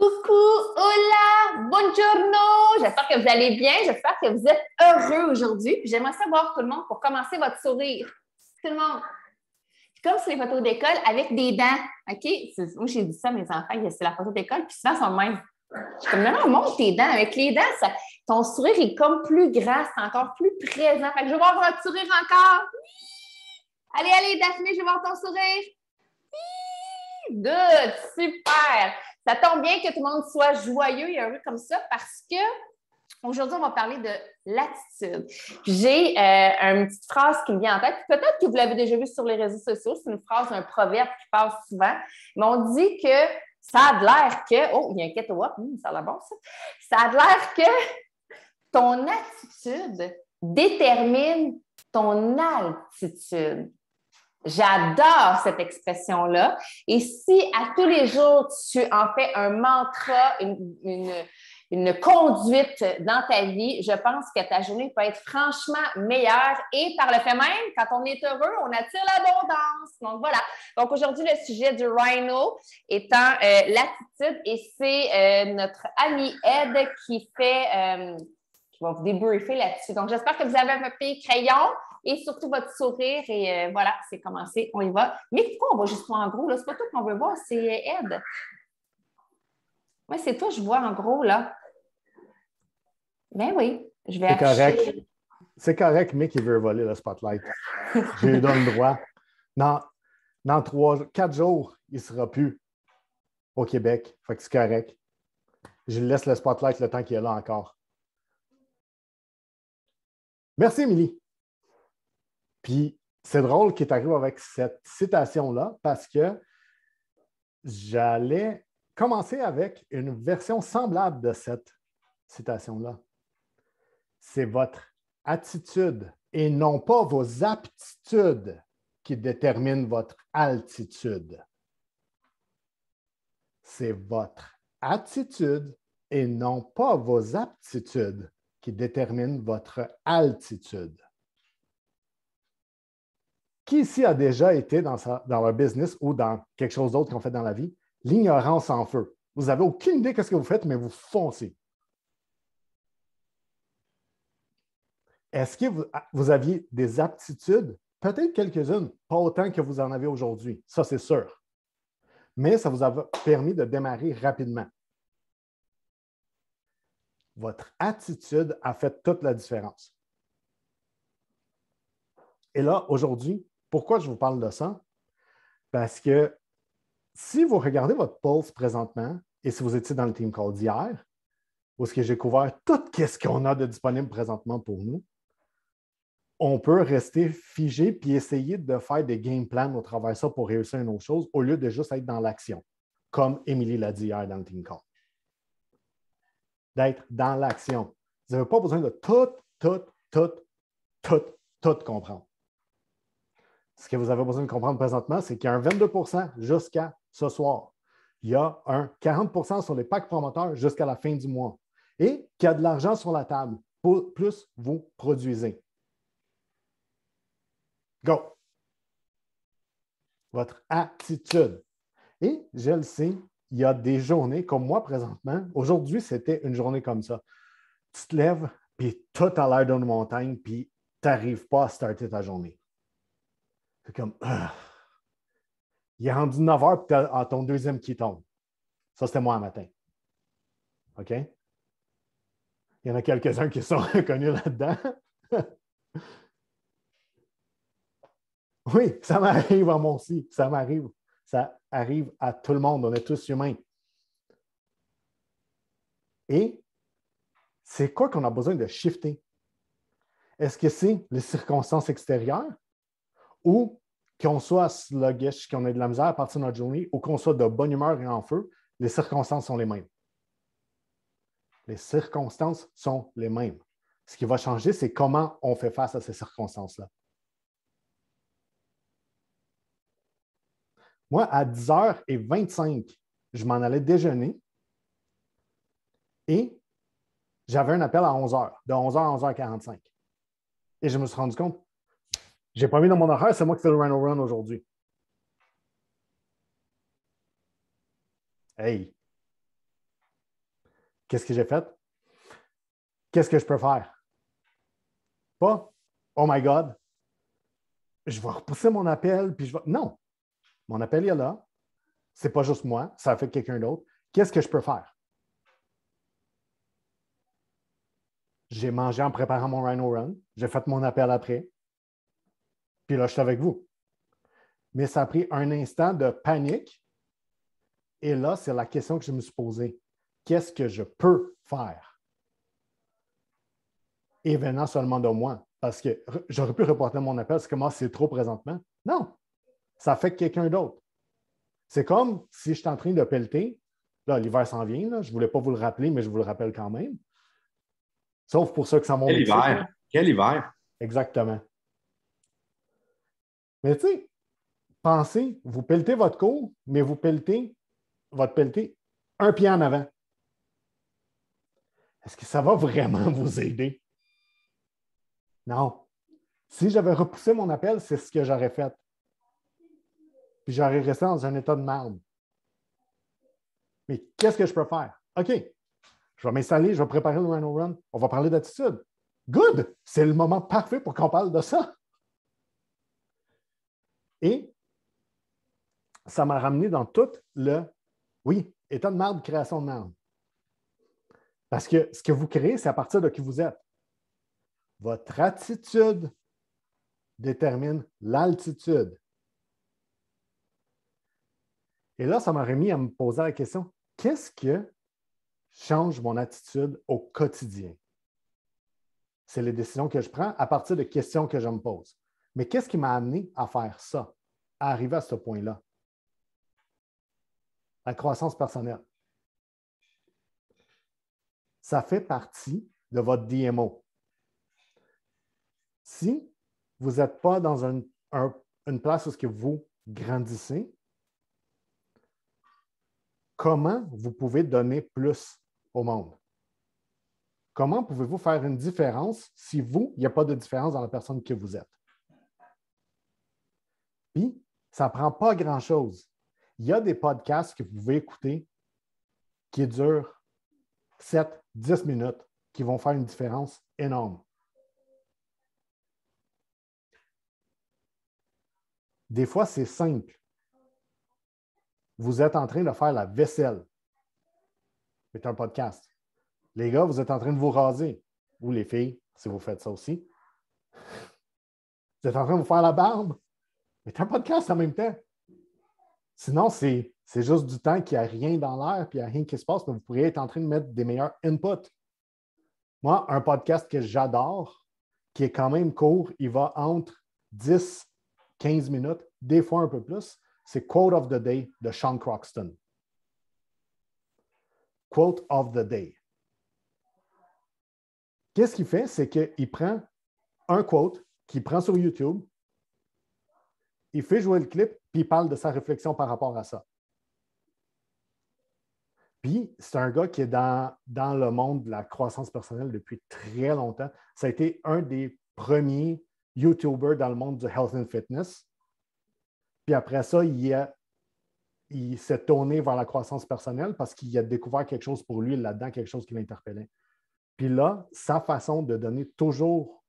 Coucou, hola, buongiorno. J'espère que vous allez bien. J'espère que vous êtes heureux aujourd'hui. J'aimerais savoir tout le monde pour commencer votre sourire. Tout le monde. Comme sur les photos d'école avec des dents. OK? Moi, j'ai dit ça à mes enfants, c'est la photo d'école, puis souvent, ils sont de même. Je suis comme, non, montre tes dents. Avec les dents, ton sourire est comme plus grand, c'est encore plus présent. Fait que je vais voir votre sourire encore. Oui! Allez, Daphné, je vais voir ton sourire. Oui! Good! Super! Ça tombe bien que tout le monde soit joyeux et heureux comme ça parce que aujourd'hui, on va parler de l'attitude. J'ai une petite phrase qui me vient en tête. Peut-être que vous l'avez déjà vu sur les réseaux sociaux. C'est une phrase, un proverbe qui passe souvent. Mais on dit que ça a l'air que... Oh, il y a un keto-up. Ça a l'air bon, ça. Ça a l'air que ton attitude détermine ton altitude. J'adore cette expression-là. Et si à tous les jours, tu en fais un mantra, une conduite dans ta vie, je pense que ta journée peut être franchement meilleure. Et par le fait même, quand on est heureux, on attire l'abondance. Donc voilà. Donc aujourd'hui, le sujet du Rhino étant l'attitude. Et c'est notre ami Ed qui va vous débriefer là-dessus. Donc j'espère que vous avez un papier crayon et surtout votre sourire. Et voilà, c'est commencé. On y va. Mais pourquoi on va juste voir en gros? C'est pas toi qu'on veut voir, c'est Ed. Oui, c'est toi, je vois en gros, là. Ben oui, je vais afficher. C'est correct, Mick, il veut voler le spotlight. Je lui donne le droit. Dans 4 jours, il ne sera plus au Québec. Fait que c'est correct. Je lui laisse le spotlight le temps qu'il est là encore. Merci, Émilie. Puis, c'est drôle qu'il t'arrive avec cette citation-là parce que j'allais commencer avec une version semblable de cette citation-là. C'est votre attitude et non pas vos aptitudes qui déterminent votre altitude. C'est votre attitude et non pas vos aptitudes qui déterminent votre altitude. Qui ici a déjà été dans leur business ou dans quelque chose d'autre qu'on fait dans la vie? L'ignorance en feu. Vous n'avez aucune idée de ce que vous faites, mais vous foncez. Est-ce que vous aviez des aptitudes? Peut-être quelques-unes, pas autant que vous en avez aujourd'hui, ça c'est sûr. Mais ça vous a permis de démarrer rapidement. Votre attitude a fait toute la différence. Et là, aujourd'hui, pourquoi je vous parle de ça? Parce que si vous regardez votre pulse présentement, et si vous étiez dans le team call d'hier, où est-ce que j'ai couvert tout ce qu'on a de disponible présentement pour nous, on peut rester figé puis essayer de faire des game plans au travers de ça pour réussir une autre chose au lieu de juste être dans l'action, comme Émilie l'a dit hier dans le team call. D'être dans l'action. Vous n'avez pas besoin de tout comprendre. Ce que vous avez besoin de comprendre présentement, c'est qu'il y a un 22 % jusqu'à ce soir. Il y a un 40 % sur les packs promoteurs jusqu'à la fin du mois. Et qu'il y a de l'argent sur la table, plus vous produisez. Go! Votre attitude. Et je le sais, il y a des journées comme moi présentement. Aujourd'hui, c'était une journée comme ça. Tu te lèves, puis tout a l'air d'une montagne, puis tu n'arrives pas à starter ta journée. C'est comme, il est rendu 9 heures, puis tu as ton deuxième qui tombe. Ça, c'était moi un matin. OK? Il y en a quelques-uns qui sont reconnus là-dedans. Oui, ça m'arrive à moi aussi. Ça m'arrive. Ça arrive à tout le monde. On est tous humains. Et c'est quoi qu'on a besoin de shifter? Est-ce que c'est les circonstances extérieures ou qu'on soit sluggish, qu'on ait de la misère à partir de notre journée ou qu'on soit de bonne humeur et en feu, les circonstances sont les mêmes. Les circonstances sont les mêmes. Ce qui va changer, c'est comment on fait face à ces circonstances-là. Moi, à 10h25, je m'en allais déjeuner et j'avais un appel à 11h, de 11h à 11h45. Et je me suis rendu compte, je n'ai pas mis dans mon horaire, c'est moi qui fais le run aujourd'hui. Hey! Qu'est-ce que j'ai fait? Qu'est-ce que je peux faire? Pas, oh my God, je vais repousser mon appel, puis je vais. Non, mon appel est là. C'est pas juste moi, ça affecte quelqu'un d'autre. Qu'est-ce que je peux faire? J'ai mangé en préparant mon Rhino Run. J'ai fait mon appel après. Puis là, je suis avec vous. Mais ça a pris un instant de panique. Et là, c'est la question que je me suis posée. Qu'est-ce que je peux faire? Et venant seulement de moi. Parce que j'aurais pu reporter mon appel, c'est que moi, c'est trop présentement. Non, ça affecte quelqu'un d'autre. C'est comme si je suis en train de pelleter. Là, l'hiver s'en vient. Là. Je ne voulais pas vous le rappeler, mais je vous le rappelle quand même. Sauf pour ceux qui s'en vont au Quel Mexique. hiver! Là. Quel hiver! Exactement. Mais tu sais, pensez, vous pelletez votre cours, mais vous pelletez votre pelleté un pied en avant. Est-ce que ça va vraiment vous aider? Non. Si j'avais repoussé mon appel, c'est ce que j'aurais fait. Puis j'aurais resté dans un état de merde. Mais qu'est-ce que je peux faire? OK, je vais m'installer, je vais préparer le Rhino Run. On va parler d'attitude. Good! C'est le moment parfait pour qu'on parle de ça. Et ça m'a ramené dans tout le, oui, état de merde, création de merde. Parce que ce que vous créez, c'est à partir de qui vous êtes. Votre attitude détermine l'altitude. Et là, ça m'a remis à me poser la question, qu'est-ce que change mon attitude au quotidien? C'est les décisions que je prends à partir de questions que je me pose. Mais qu'est-ce qui m'a amené à faire ça, à arriver à ce point-là? La croissance personnelle. Ça fait partie de votre DMO. Si vous n'êtes pas dans une place où vous grandissez, comment vous pouvez donner plus au monde? Comment pouvez-vous faire une différence si vous, il n'y a pas de différence dans la personne que vous êtes? Puis, ça ne prend pas grand-chose. Il y a des podcasts que vous pouvez écouter qui durent 7-10 minutes, qui vont faire une différence énorme. Des fois, c'est simple. Vous êtes en train de faire la vaisselle. C'est un podcast. Les gars, vous êtes en train de vous raser. Ou les filles, si vous faites ça aussi. Vous êtes en train de vous faire la barbe. C'est un podcast en même temps. Sinon, c'est juste du temps qu'il n'y a rien dans l'air puis il n'y a rien qui se passe, mais vous pourriez être en train de mettre des meilleurs inputs. Moi, un podcast que j'adore, qui est quand même court, il va entre 10-15 minutes, des fois un peu plus, c'est Quote of the Day de Sean Croxton. Quote of the Day. Qu'est-ce qu'il fait? C'est qu'il prend un quote qu'il prend sur YouTube, il fait jouer le clip, puis il parle de sa réflexion par rapport à ça. Puis, c'est un gars qui est dans le monde de la croissance personnelle depuis très longtemps. Ça a été un des premiers YouTubers dans le monde du health and fitness. Puis après ça, il s'est tourné vers la croissance personnelle parce qu'il a découvert quelque chose pour lui là-dedans, quelque chose qui l'interpellait. Puis là, sa façon de donner toujours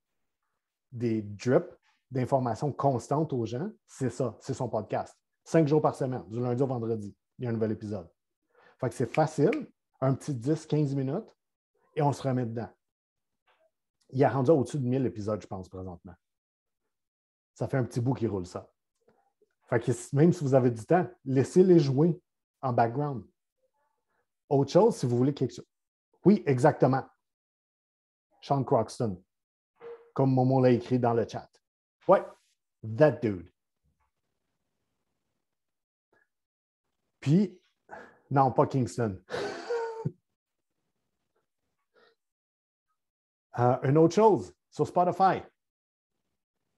des drips d'informations constantes aux gens, c'est ça, c'est son podcast. 5 jours par semaine, du lundi au vendredi, il y a un nouvel épisode. Fait que c'est facile, un petit 10-15 minutes, et on se remet dedans. Il a rendu au-dessus de 1000 épisodes, je pense, présentement. Ça fait un petit bout qui roule ça. Fait que même si vous avez du temps, laissez-les jouer en background. Autre chose, si vous voulez quelque chose. Oui, exactement. Sean Croxton, comme Momo l'a écrit dans le chat. Ouais, that dude. Puis, non, pas Kingston. Une autre chose, sur Spotify,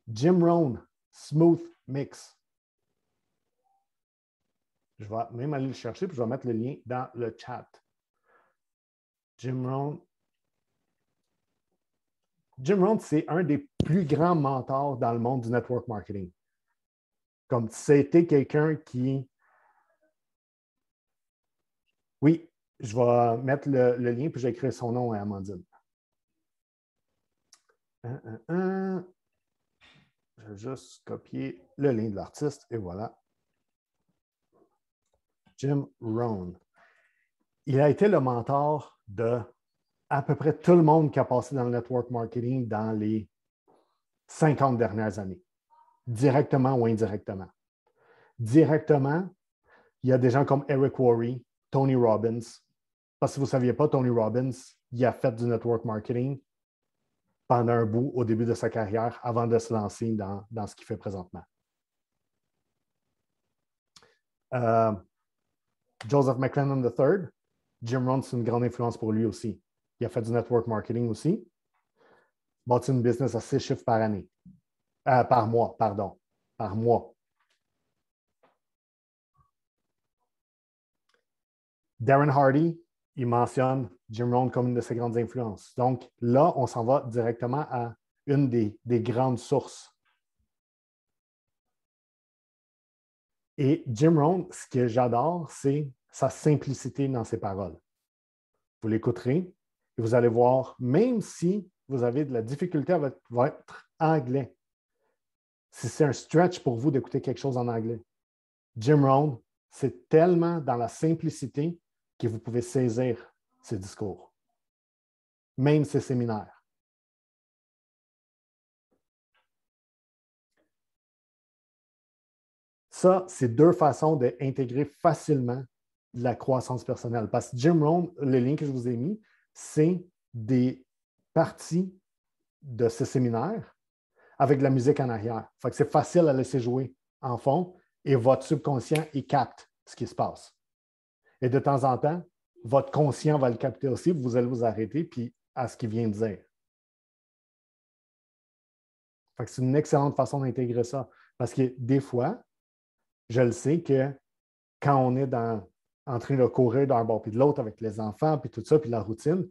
Jim Rohn, Smooth Mix. Je vais même aller le chercher, puis je vais mettre le lien dans le chat. Jim Rohn. Jim Rohn, c'est un des plus grands mentors dans le monde du network marketing. Comme c'était quelqu'un qui... Oui, Je vais mettre le lien, puis je vais écrire son nom à Amandine. Je vais juste copier le lien de l'artiste, et voilà. Jim Rohn. Il a été le mentor de à peu près tout le monde qui a passé dans le network marketing dans les 50 dernières années, directement ou indirectement. Directement, il y a des gens comme Eric Worre, Tony Robbins. Parce que si vous ne saviez pas, Tony Robbins, il a fait du network marketing pendant un bout au début de sa carrière avant de se lancer dans ce qu'il fait présentement. Joseph McClellan III, Jim Rohn, c'est une grande influence pour lui aussi. Il a fait du network marketing aussi. Bâti une business à 6 chiffres par année. Par mois, pardon. Par mois. Darren Hardy, il mentionne Jim Rohn comme une de ses grandes influences. Donc là, on s'en va directement à une des grandes sources. Et Jim Rohn, ce que j'adore, c'est sa simplicité dans ses paroles. Vous l'écouterez et vous allez voir, même si vous avez de la difficulté avec votre anglais, si c'est un stretch pour vous d'écouter quelque chose en anglais, Jim Rohn, c'est tellement dans la simplicité que vous pouvez saisir ses discours, même ses séminaires. Ça, c'est deux façons d'intégrer facilement de la croissance personnelle. Parce que Jim Rohn, le lien que je vous ai mis, c'est des parties de ce séminaire avec de la musique en arrière. Fait que c'est facile à laisser jouer en fond et votre subconscient, il capte ce qui se passe. Et de temps en temps, votre conscient va le capter aussi, vous allez vous arrêter puis à ce qu'il vient de dire. Fait que c'est une excellente façon d'intégrer ça. Parce que des fois, je le sais que quand on est en train de courir d'un bord puis de l'autre avec les enfants, puis tout ça, puis la routine,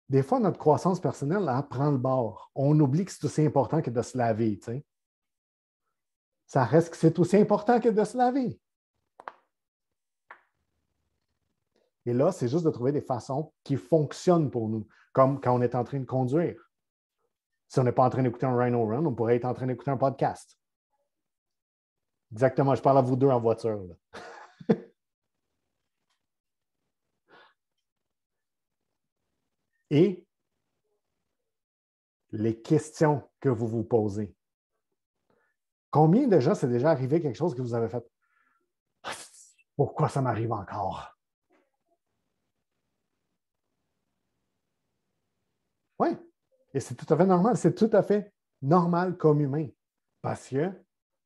des fois, notre croissance personnelle, elle prend le bord. On oublie que c'est aussi important que de se laver. Tu sais. Ça reste que c'est aussi important que de se laver. Et là, c'est juste de trouver des façons qui fonctionnent pour nous, comme quand on est en train de conduire. Si on n'est pas en train d'écouter un Rhino Run, on pourrait être en train d'écouter un podcast. Exactement, je parle à vous deux en voiture. Là. Et les questions que vous vous posez. Combien de gens c'est déjà arrivé quelque chose que vous avez fait? Pourquoi ça m'arrive encore? Oui, et c'est tout à fait normal. C'est tout à fait normal comme humain. Parce que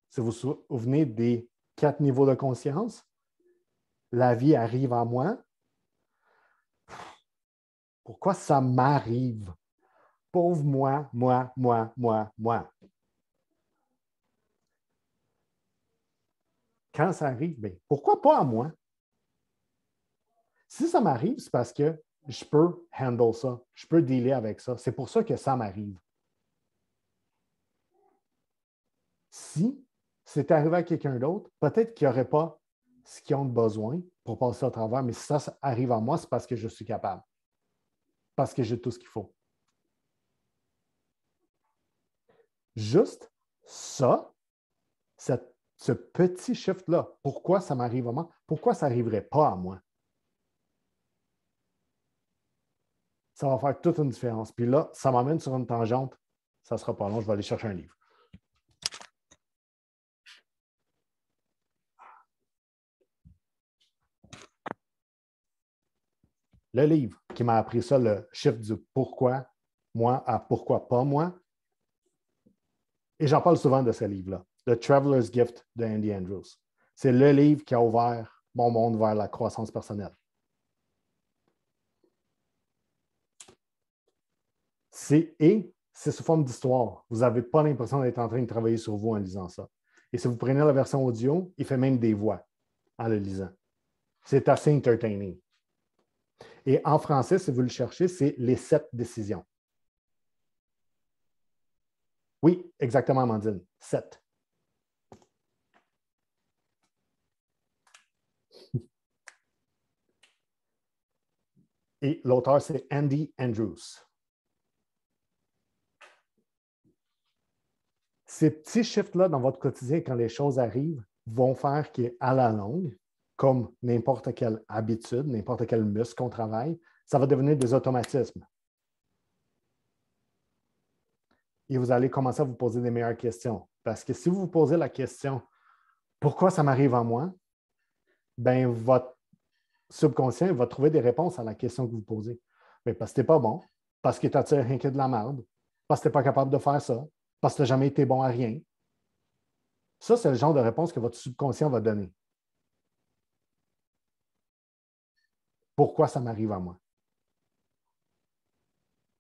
si vous vous souvenez des 4 niveaux de conscience, la vie arrive à moi. Pourquoi ça m'arrive? Pauvre moi. Quand ça arrive, bien, pourquoi pas à moi? Si ça m'arrive, c'est parce que je peux handle ça, je peux dealer avec ça. C'est pour ça que ça m'arrive. Si c'était arrivé à quelqu'un d'autre, peut-être qu'il n'y aurait pas ce qu'ils ont besoin pour passer au travers, mais si ça arrive à moi, c'est parce que je suis capable, parce que j'ai tout ce qu'il faut. Juste ça, ce petit shift-là, pourquoi ça m'arrive à moi? Pourquoi ça n'arriverait pas à moi? Ça va faire toute une différence. Puis là, ça m'amène sur une tangente. Ça ne sera pas long, je vais aller chercher un livre. Le livre qui m'a appris ça, le shift du pourquoi moi à pourquoi pas moi. Et j'en parle souvent de ce livre-là, The Traveler's Gift de Andy Andrews. C'est le livre qui a ouvert mon monde vers la croissance personnelle. Et c'est sous forme d'histoire. Vous n'avez pas l'impression d'être en train de travailler sur vous en lisant ça. Et si vous prenez la version audio, il fait même des voix en le lisant. C'est assez entertaining. Et en français, si vous le cherchez, c'est les 7 décisions. Oui, exactement, Amandine. 7. Et l'auteur, c'est Andy Andrews. Ces petits shifts-là dans votre quotidien, quand les choses arrivent, vont faire qu'à la longue, comme n'importe quelle habitude, n'importe quel muscle qu'on travaille, ça va devenir des automatismes. Et vous allez commencer à vous poser des meilleures questions. Parce que si vous vous posez la question « Pourquoi ça m'arrive à moi? » bien, votre subconscient va trouver des réponses à la question que vous posez. Mais parce que tu n'es pas bon, parce que tu n'attires rien que de la merde, parce que tu n'es pas capable de faire ça, parce que tu n'as jamais été bon à rien. Ça, c'est le genre de réponse que votre subconscient va donner. Pourquoi ça m'arrive à moi?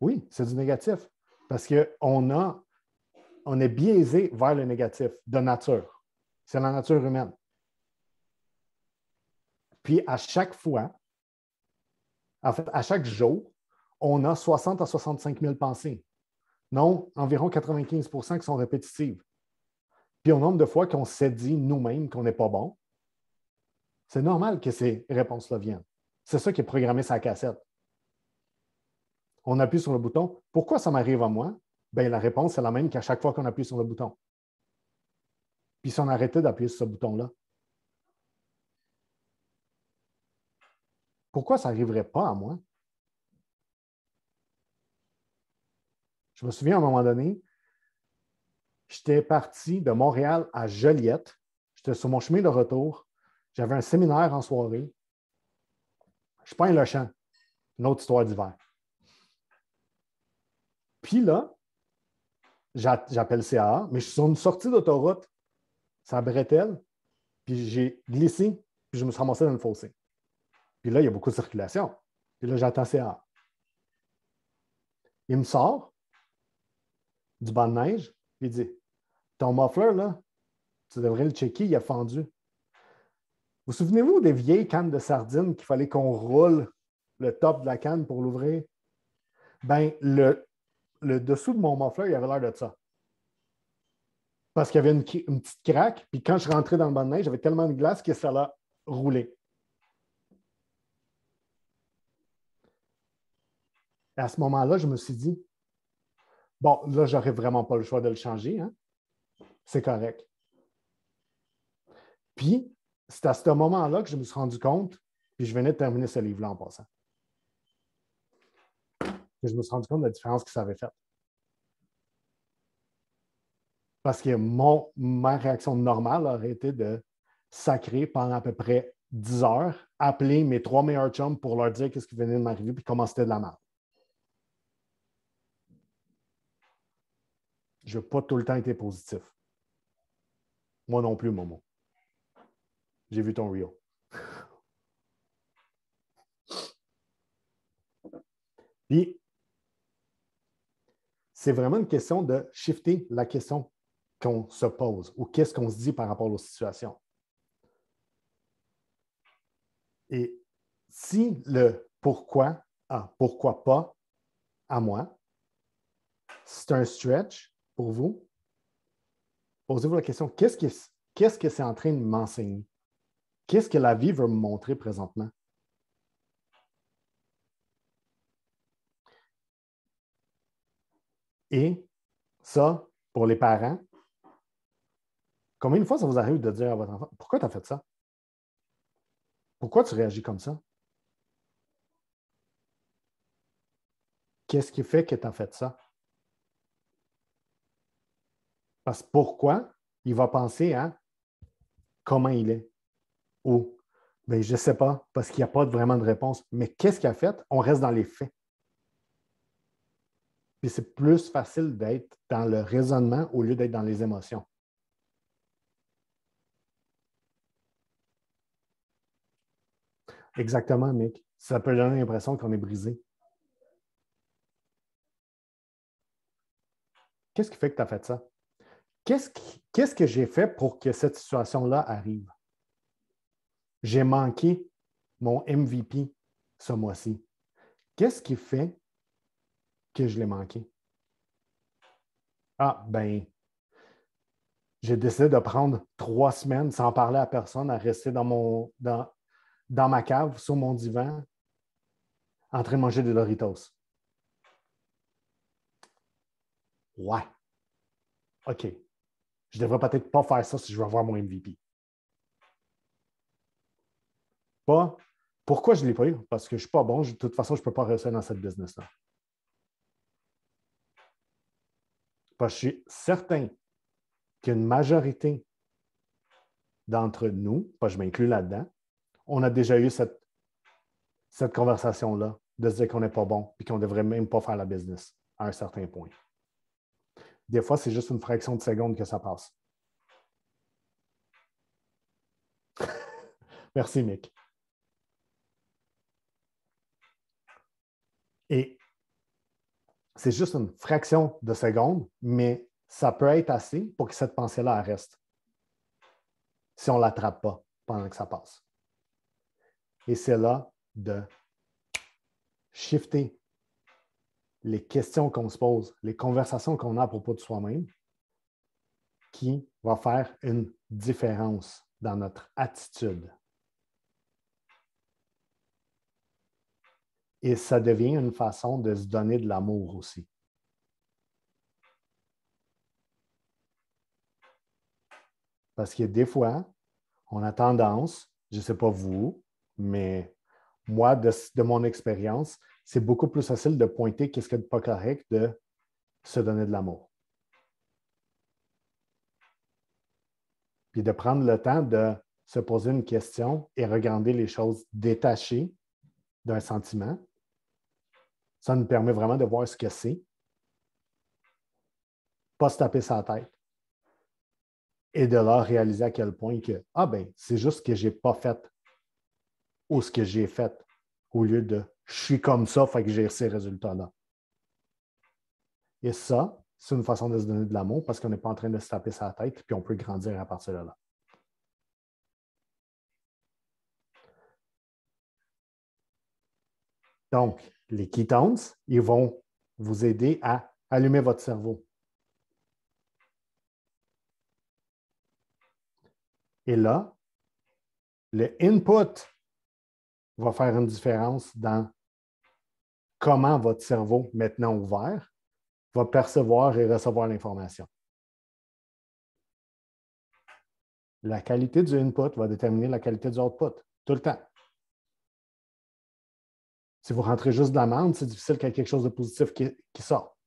Oui, c'est du négatif. Parce qu'on est biaisé vers le négatif de nature. C'est la nature humaine. Puis à chaque fois, en fait, à chaque jour, on a 60 à 65 000 pensées. Non, environ 95 qui sont répétitives. Puis au nombre de fois qu'on s'est dit nous-mêmes qu'on n'est pas bon, c'est normal que ces réponses-là viennent. C'est ça qui est programmé sur la cassette. On appuie sur le bouton. Pourquoi ça m'arrive à moi? Bien, la réponse est la même qu'à chaque fois qu'on appuie sur le bouton. Puis si on arrêtait d'appuyer sur ce bouton-là, pourquoi ça n'arriverait pas à moi? Je me souviens à un moment donné, j'étais parti de Montréal à Joliette. J'étais sur mon chemin de retour. J'avais un séminaire en soirée. Je peins le champ. Une autre histoire d'hiver. Puis là, j'appelle CAA, mais je suis sur une sortie d'autoroute. Ça bretelle. Puis j'ai glissé, puis je me suis ramassé dans le fossé. Puis là, il y a beaucoup de circulation. Puis là, j'attends CAA. Il me sort du banc de neige, puis il dit ton muffler, là, tu devrais le checker, il a fendu. Vous souvenez-vous des vieilles cannes de sardines qu'il fallait qu'on roule le top de la canne pour l'ouvrir? Bien, le dessous de mon muffler, il avait l'air de ça. Parce qu'il y avait une petite craque, puis quand je rentrais dans le banc de neige, j'avais tellement de glace que ça l'a roulé. Et à ce moment-là, je me suis dit, bon, là, j'aurais vraiment pas le choix de le changer, hein? C'est correct. Puis, c'est à ce moment-là que je me suis rendu compte, puis je venais de terminer ce livre-là en passant, que je me suis rendu compte de la différence que ça avait faite. Parce que ma réaction normale aurait été de sacrer pendant à peu près 10 heures, appeler mes 3 meilleurs chums pour leur dire qu'est-ce qui venait de m'arriver puis comment c'était de la merde. Je n'ai pas tout le temps été positif. Moi non plus, Momo. J'ai vu ton reel. Puis, c'est vraiment une question de shifter la question qu'on se pose ou qu'est-ce qu'on se dit par rapport aux situations. Et si le pourquoi pas à moi, c'est un stretch pour vous, posez-vous la question, qu'est-ce que c'est en train de m'enseigner? Qu'est-ce que la vie veut me montrer présentement? Et ça, pour les parents, combien de fois ça vous arrive de dire à votre enfant, pourquoi tu as fait ça? Pourquoi tu réagis comme ça? Qu'est-ce qui fait que tu as fait ça? Parce que pourquoi? Il va penser à comment il est. Ou, bien, je ne sais pas, parce qu'il n'y a pas vraiment de réponse. Mais qu'est-ce qu'il a fait? On reste dans les faits. Puis c'est plus facile d'être dans le raisonnement au lieu d'être dans les émotions. Exactement, Mick. Ça peut donner l'impression qu'on est brisé. Qu'est-ce qui fait que tu as fait ça? Qu'est-ce que j'ai fait pour que cette situation-là arrive? J'ai manqué mon MVP ce mois-ci. Qu'est-ce qui fait que je l'ai manqué? Ah, ben, j'ai décidé de prendre 3 semaines sans parler à personne, à rester dans ma cave, sur mon divan, en train de manger des Doritos. Ouais. OK. Je devrais peut-être pas faire ça si je veux avoir mon MVP. Pas. Pourquoi je ne l'ai pas eu? Parce que je ne suis pas bon. De toute façon, je ne peux pas réussir dans cette business-là. Parce que je suis certain qu'une majorité d'entre nous, pas je m'inclus là-dedans, on a déjà eu cette conversation-là de se dire qu'on n'est pas bon et qu'on ne devrait même pas faire la business à un certain point. Des fois, c'est juste une fraction de seconde que ça passe. Merci, Mick. Et c'est juste une fraction de seconde, mais ça peut être assez pour que cette pensée-là reste si on ne l'attrape pas pendant que ça passe. Et c'est là de shifter les questions qu'on se pose, les conversations qu'on a à propos de soi-même, qui va faire une différence dans notre attitude. Et ça devient une façon de se donner de l'amour aussi. Parce que des fois, on a tendance, je ne sais pas vous, mais moi, de mon expérience, c'est beaucoup plus facile de pointer qu'est-ce qui n'est pas correct de se donner de l'amour. Puis de prendre le temps de se poser une question et regarder les choses détachées d'un sentiment. Ça nous permet vraiment de voir ce que c'est, pas se taper sa tête et de là réaliser à quel point que, c'est juste ce que je n'ai pas fait ou ce que j'ai fait au lieu de je suis comme ça, fait que j'ai ces résultats-là. Et ça, c'est une façon de se donner de l'amour parce qu'on n'est pas en train de se taper sa tête puis on peut grandir à partir de là. Donc, les ketones, ils vont vous aider à allumer votre cerveau. Et là, le input va faire une différence dans comment votre cerveau, maintenant ouvert, va percevoir et recevoir l'information. La qualité du input va déterminer la qualité du output, tout le temps. Si vous rentrez juste de la merde, c'est difficile qu'il y ait quelque chose de positif qui sort.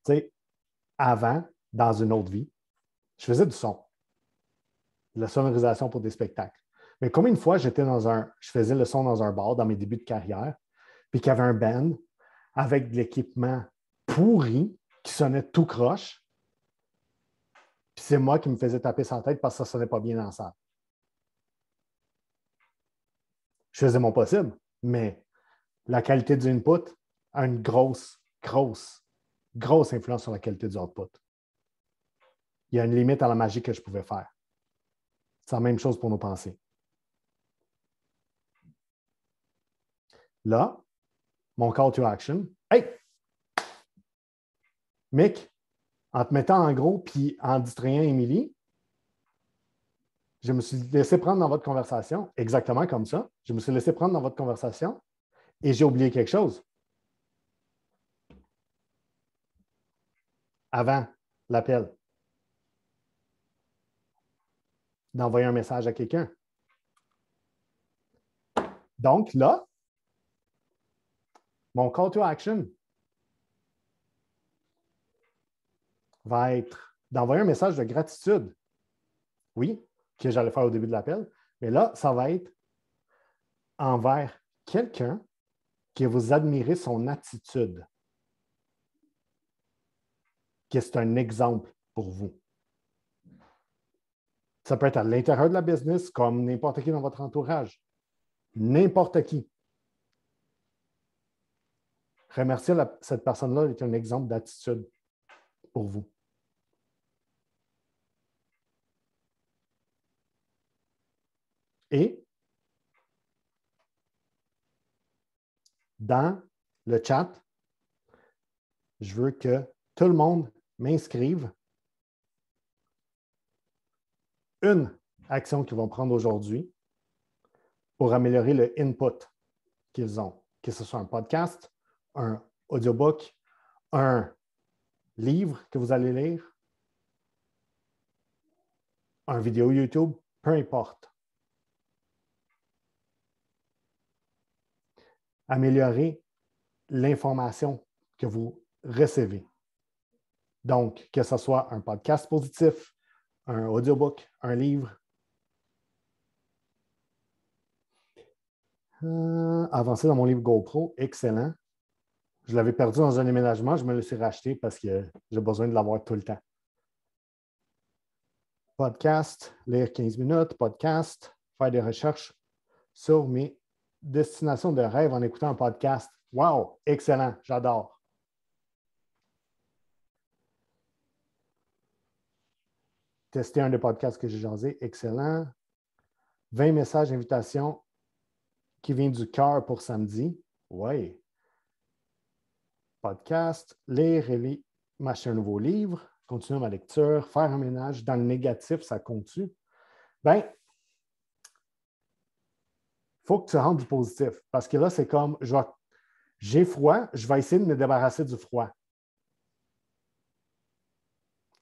Tu sais, avant, dans une autre vie, je faisais du son, de la sonorisation pour des spectacles. Mais combien de fois je faisais le son dans un bar dans mes débuts de carrière, puis qu'il y avait un band avec de l'équipement pourri qui sonnait tout croche, puis c'est moi qui me faisais taper sa tête parce que ça ne sonnait pas bien dans la salle. Je faisais mon possible, mais la qualité du input a une grosse influence sur la qualité du output. Il y a une limite à la magie que je pouvais faire. C'est la même chose pour nos pensées. Là, mon call to action, hey! Mick, en te mettant en gros puis en distrayant Émilie, je me suis laissé prendre dans votre conversation, exactement comme ça. Je me suis laissé prendre dans votre conversation et j'ai oublié quelque chose. Avant l'appel, d'envoyer un message à quelqu'un. Donc là, mon call to action va être d'envoyer un message de gratitude. Oui, que j'allais faire au début de l'appel, mais là, ça va être envers quelqu'un que vous admirez son attitude, que c'est un exemple pour vous. Ça peut être à l'intérieur de la business, comme n'importe qui dans votre entourage. N'importe qui. Remercier cette personne-là est un exemple d'attitude pour vous. Et dans le chat, je veux que tout le monde m'inscrive une action qu'ils vont prendre aujourd'hui pour améliorer le input qu'ils ont, que ce soit un podcast, un audiobook, un livre que vous allez lire, un vidéo YouTube, peu importe. Améliorer l'information que vous recevez. Donc, que ce soit un podcast positif, un audiobook, un livre. Avancer dans mon livre GoPro, excellent. Je l'avais perdu dans un déménagement, je me le suis racheté parce que j'ai besoin de l'avoir tout le temps. Podcast, lire 15 minutes, podcast, faire des recherches sur mes destinations de rêve en écoutant un podcast. Wow, excellent, j'adore. Tester un des podcasts que j'ai jasé, excellent. 20 messages d'invitation qui viennent du cœur pour samedi. Oui. Podcast, lire et m'acheter un nouveau livre, continuer ma lecture, faire un ménage. Dans le négatif, ça compte-tu? Bien, il faut que tu rentres du positif. Parce que là, c'est comme, j'ai froid, je vais essayer de me débarrasser du froid.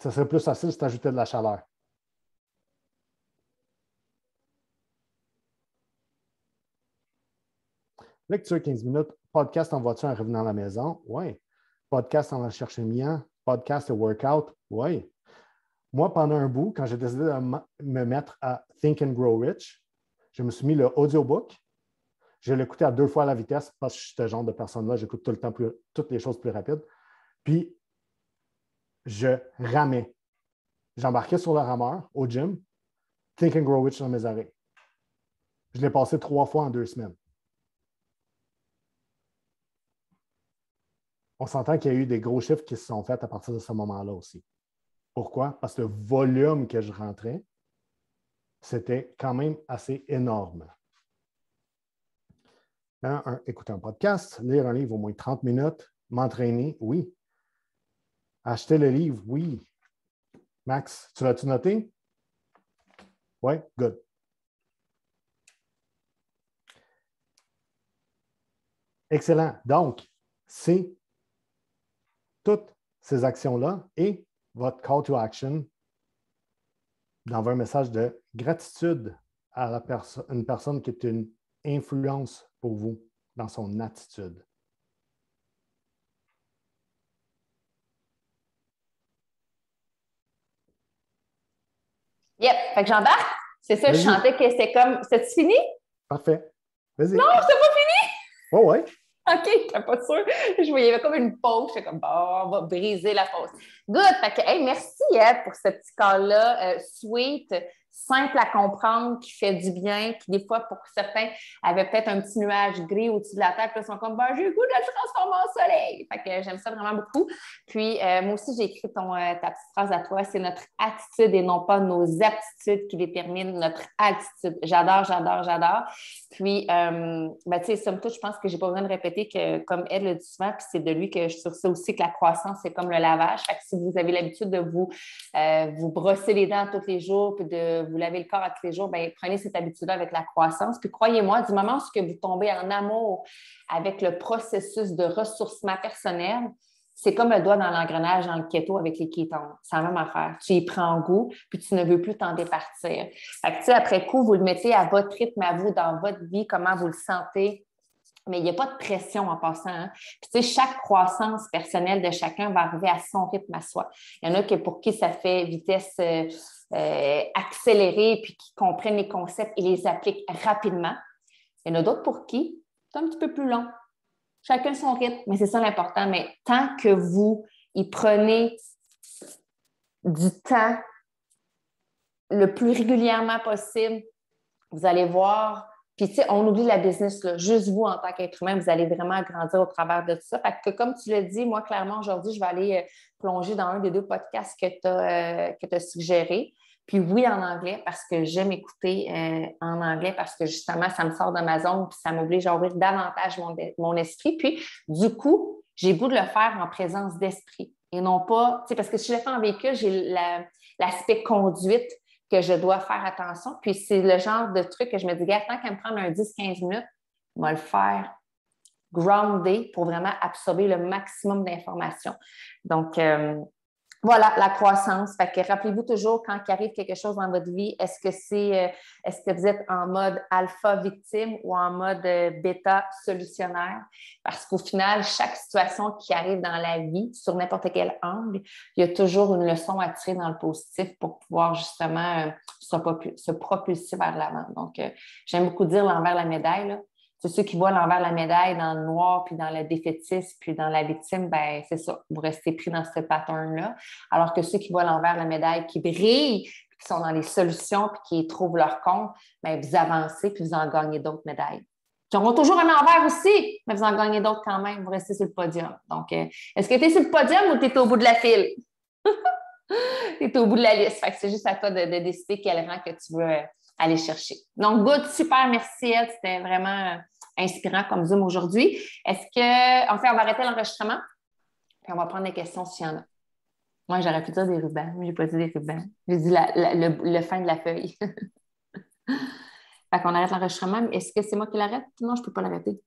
Ça serait plus facile si tu ajoutais de la chaleur. Lecture 15 minutes, podcast en voiture en revenant à la maison, oui. Podcast en allant chercher mien, podcast et workout, oui. Moi, pendant un bout, quand j'ai décidé de me mettre à Think and Grow Rich, je me suis mis le audiobook. Je l'écoutais à 2 fois la vitesse parce que je suis ce genre de personne-là. J'écoute tout le temps toutes les choses plus rapides. Puis, je ramais. J'embarquais sur le rameur au gym, Think and Grow Rich dans mes oreilles. Je l'ai passé 3 fois en 2 semaines. On s'entend qu'il y a eu des gros chiffres qui se sont faits à partir de ce moment-là aussi. Pourquoi? Parce que le volume que je rentrais, c'était quand même assez énorme. Écouter un podcast, lire un livre au moins 30 minutes, m'entraîner, oui. Acheter le livre, oui. Max, tu l'as-tu noté? Oui, good. Excellent. Donc, c'est toutes ces actions-là et votre call to action d'envoyer un message de gratitude à une personne qui est une influence pour vous dans son attitude. Yep, fait que j'embarque. C'est ça, je chantais que c'est comme. C'est fini? Parfait. Vas-y. Non, c'est pas fini! Oh, ouais. OK, je n'étais pas sûre. Je voyais comme une pause. J'étais comme, bon, on va briser la pause. Good. Fait que, hey, merci pour ce petit call-là. Sweet, simple à comprendre, qui fait du bien, qui, des fois, pour certains, avait peut-être un petit nuage gris au-dessus de la tête. Puis, ils sont comme, ben, j'ai le goût de le transformer en soleil. Fait que j'aime ça vraiment beaucoup. Puis, moi aussi, j'ai écrit ta petite phrase à toi. C'est notre attitude et non pas nos aptitudes qui déterminent notre altitude. J'adore, j'adore, j'adore. Puis, ben, tu sais, somme toute, je pense que je n'ai pas besoin de répéter que, comme Ed le dit souvent, puis c'est de lui que je suis sur ça aussi, que la croissance, c'est comme le lavage. Fait que si vous avez l'habitude de vous brosser les dents tous les jours, puis de vous laver le corps à tous les jours, bien, prenez cette habitude-là avec la croissance. Puis, croyez-moi, du moment où vous tombez en amour avec le processus de ressourcement personnel, c'est comme le doigt dans l'engrenage dans le keto avec les kétones. C'est la même affaire. Tu y prends goût, puis tu ne veux plus t'en départir. Fait que, tu sais, après coup, vous le mettez à votre rythme, à vous, dans votre vie, comment vous le sentez. Mais il n'y a pas de pression en passant. Hein? Puis, tu sais, chaque croissance personnelle de chacun va arriver à son rythme à soi. Il y en a pour qui ça fait vitesse accélérée, puis qui comprennent les concepts et les appliquent rapidement. Il y en a d'autres pour qui c'est un petit peu plus long. Chacun son rythme, mais c'est ça l'important. Mais tant que vous y prenez du temps le plus régulièrement possible, vous allez voir. Puis, tu sais, on oublie la business, là. Juste vous, en tant qu'être humain, vous allez vraiment grandir au travers de tout ça. Fait que, comme tu l'as dit, moi, clairement, aujourd'hui, je vais aller plonger dans un des 2 podcasts que tu as suggéré. Puis oui, en anglais, parce que j'aime écouter en anglais, parce que justement, ça me sort de ma zone, puis ça m'oblige à ouvrir davantage mon esprit. Puis, du coup, j'ai goût de le faire en présence d'esprit. Et non pas, tu sais, parce que si je le fais en véhicule, j'ai l'aspect conduite. que je dois faire attention. Puis c'est le genre de truc que je me dis, gars, tant qu'à me prendre un 10-15 minutes, je vais le faire groundé pour vraiment absorber le maximum d'informations. Donc, voilà, la croissance. Fait que rappelez-vous toujours quand il arrive quelque chose dans votre vie, est-ce que vous êtes en mode alpha victime ou en mode bêta solutionnaire? Parce qu'au final, chaque situation qui arrive dans la vie, sur n'importe quel angle, il y a toujours une leçon à tirer dans le positif pour pouvoir justement se propulser vers l'avant. Donc, j'aime beaucoup dire l'envers de la médaille, là. C'est ceux qui voient l'envers de la médaille dans le noir, puis dans le défaitisme, puis dans la victime, ben c'est ça, vous restez pris dans ce pattern-là. Alors que ceux qui voient l'envers de la médaille, qui brillent, puis qui sont dans les solutions, puis qui trouvent leur compte, ben vous avancez, puis vous en gagnez d'autres médailles. Qui auront toujours un envers aussi, mais vous en gagnez d'autres quand même, vous restez sur le podium. Donc, est-ce que tu es sur le podium ou tu es au bout de la file? Tu es au bout de la liste. Fait que c'est juste à toi de décider quel rang que tu veux aller chercher. Donc, good, super, merci Ed. C'était vraiment inspirant comme Zoom aujourd'hui. Est-ce que, on va arrêter l'enregistrement, puis on va prendre des questions s'il y en a. Moi, j'aurais pu dire des rubans, mais je n'ai pas dit des rubans. J'ai dit le fin de la feuille. Fait qu'on arrête l'enregistrement. Est-ce que c'est moi qui l'arrête? Non, je ne peux pas l'arrêter.